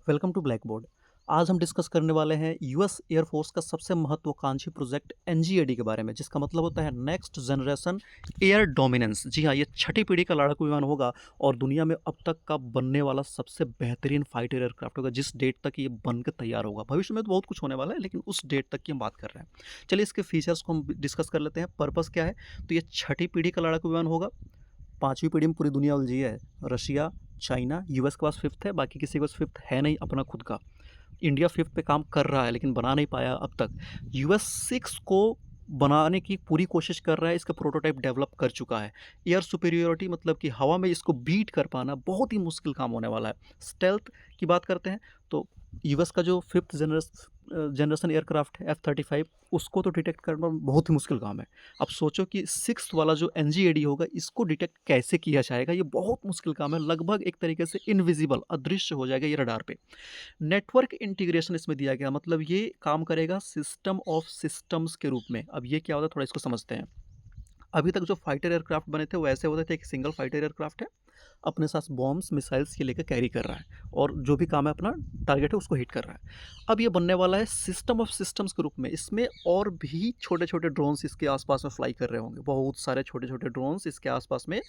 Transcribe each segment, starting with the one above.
Welcome to black board. आज हम discuss करने वाले हैं यूएस एयरफोर्स का सबसे महत्वाकांक्षी प्रोजेक्ट एनजीएडी के बारे में, जिसका मतलब होता है नेक्स्ट जनरेशन एयर डोमिनेंस। जी हाँ, ये छठी पीढ़ी का लड़ाकू विमान होगा और दुनिया में अब तक का बनने वाला सबसे बेहतरीन फाइटर एयरक्राफ्ट होगा, जिस डेट तक ये बन के तैयार होगा। भविष्य में तो बहुत कुछ होने वाला है, लेकिन उस डेट तक की हम बात कर रहे हैं। चलिए इसके फीचर्स को हम डिस्कस कर लेते हैं। पर्पस क्या है? तो ये छठी पीढ़ी का लड़ाकू विमान होगा। पाँचवीं पीढ़ी में पूरी दुनिया उलझी है। रशिया, चाइना, यूएस के पास फिफ्थ है, बाकी किसी के पास फिफ्थ है नहीं अपना खुद का। इंडिया फिफ्थ पे काम कर रहा है लेकिन बना नहीं पाया अब तक। यूएस सिक्स को बनाने की पूरी कोशिश कर रहा है, इसका प्रोटोटाइप डेवलप कर चुका है। एयर सुपीरियोरिटी मतलब कि हवा में इसको बीट कर पाना बहुत ही मुश्किल काम होने वाला है। स्टेल्थ की बात करते हैं तो यूएस का जो फिफ्थ जनरेशन एयरक्राफ्ट है F-35, उसको तो डिटेक्ट करना बहुत ही मुश्किल काम है। अब सोचो कि सिक्स वाला जो एनजीएडी होगा, इसको डिटेक्ट कैसे किया जाएगा? ये बहुत मुश्किल काम है, लगभग एक तरीके से इनविजिबल, अदृश्य हो जाएगा ये रडार पे। नेटवर्क इंटीग्रेशन इसमें दिया गया, मतलब ये काम करेगा सिस्टम ऑफ सिस्टम्स के रूप में। अब ये क्या होता है, थोड़ा इसको समझते हैं। अभी तक जो फाइटर एयरक्राफ्ट बने थे वो ऐसे होते थे, एक सिंगल फाइटर एयरक्राफ्ट है, अपने साथ बॉम्ब्स मिसाइल्स के लेकर कैरी कर रहा है और जो भी काम है अपना टारगेट है उसको हिट कर रहा है। अब ये बनने वाला है सिस्टम ऑफ सिस्टम्स के रूप में। इसमें और भी छोटे छोटे ड्रोन्स इसके आसपास में फ्लाई कर रहे होंगे, बहुत सारे छोटे छोटे ड्रोन्स इसके आसपास में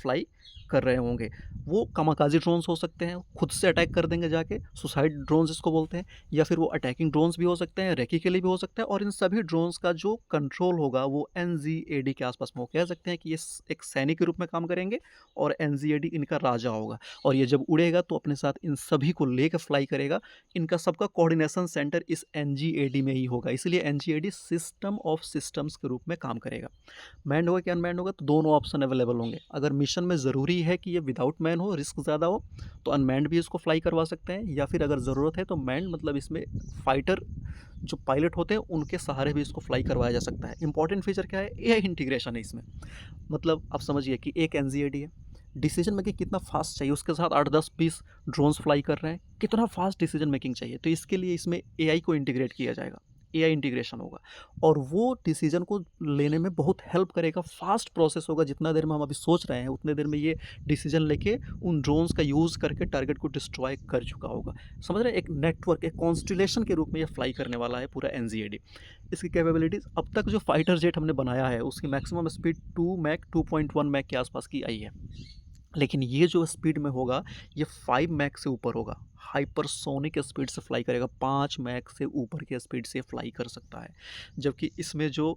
फ्लाई कर रहे होंगे। वो कामाकाजी ड्रोन्स हो सकते हैं, खुद से अटैक कर देंगे जाके, सुसाइड ड्रोन्स इसको बोलते हैं, या फिर वो अटैकिंग ड्रोन्स भी हो सकते हैं, रेकी के लिए भी हो सकता है। और इन सभी ड्रोन्स का जो कंट्रोल होगा वो एनजीएडी के आसपास में, वो कह सकते हैं कि ये एक सैनिक के रूप में काम करेंगे और एनजीएडी इनका राजा होगा। और ये जब उड़ेगा तो अपने साथ इन सभी को लेकर फ्लाई करेगा। इनका सबका कोऑर्डिनेशन सेंटर इस एनजीएडी में ही होगा, इसलिए एनजीएडी सिस्टम ऑफ सिस्टम्स के रूप में काम करेगा। मैंड होगा कि अनमैंड होगा, तो दोनों ऑप्शन अवेलेबल होंगे। अगर मिशन में ज़रूरी है कि ये विदाउट मैन हो, रिस्क ज़्यादा हो, तो अनमैंड भी इसको फ्लाई करवा सकते हैं, या फिर अगर ज़रूरत है तो मैंड, मतलब इसमें फाइटर जो पायलट होते हैं उनके सहारे भी इसको फ्लाई करवाया जा सकता है। इंपॉर्टेंट फीचर क्या है? एआई इंटीग्रेशन है इसमें। मतलब आप समझिए कि एक एनजीएडी है, डिसीजन मेकिंग कितना फास्ट चाहिए, उसके साथ 8 10 20 ड्रोन्स फ्लाई कर रहे हैं, कितना फास्ट डिसीजन मेकिंग चाहिए। तो इसके लिए इसमें एआई को इंटीग्रेट किया जाएगा, एआई इंटीग्रेशन होगा और वो डिसीजन को लेने में बहुत हेल्प करेगा। फास्ट प्रोसेस होगा, जितना देर में हम अभी सोच रहे हैं उतने देर में ये डिसीजन लेके उन ड्रोन्स का यूज़ करके टारगेट को डिस्ट्रॉय कर चुका होगा। समझ रहे हैं? एक नेटवर्क, एक कॉन्स्टिलेशन के रूप में ये फ्लाई करने वाला है पूरा एनजीएडी। इसकी कैपेबिलिटीज़, अब तक जो फाइटर जेट हमने बनाया है उसकी मैक्सिमम स्पीड 2 मैक 2.1 मैक के आसपास की आई है, लेकिन ये जो स्पीड में होगा ये 5 मैक से ऊपर होगा। हाइपरसोनिक स्पीड से फ्लाई करेगा, 5 मैक से ऊपर की स्पीड से फ्लाई कर सकता है। जबकि इसमें जो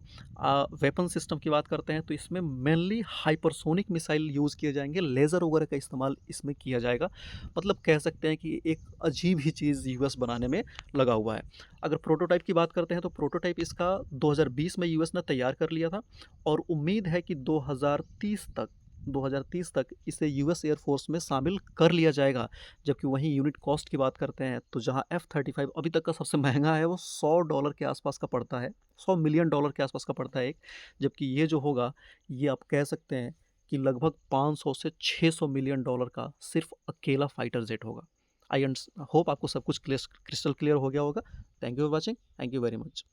वेपन सिस्टम की बात करते हैं तो इसमें मेनली हाइपरसोनिक मिसाइल यूज़ किए जाएंगे, लेज़र वगैरह का इस्तेमाल इसमें किया जाएगा। मतलब कह सकते हैं कि एक अजीब ही चीज़ यूएस बनाने में लगा हुआ है। अगर प्रोटोटाइप की बात करते हैं तो प्रोटोटाइप इसका 2020 में यूएस ने तैयार कर लिया था और उम्मीद है कि 2030 तक इसे यूएस एयरफोर्स में शामिल कर लिया जाएगा। जबकि वहीं यूनिट कॉस्ट की बात करते हैं तो जहां F-35 अभी तक का सबसे महंगा है वो $100 के आसपास का पड़ता है, $100 मिलियन के आसपास का पड़ता है एक। जबकि ये जो होगा ये आप कह सकते हैं कि लगभग 500 से $600 मिलियन का सिर्फ अकेला फाइटर जेट होगा। आई होप आपको सब कुछ क्रिस्टल क्लियर हो गया होगा। Thank you for watching. Thank you very much.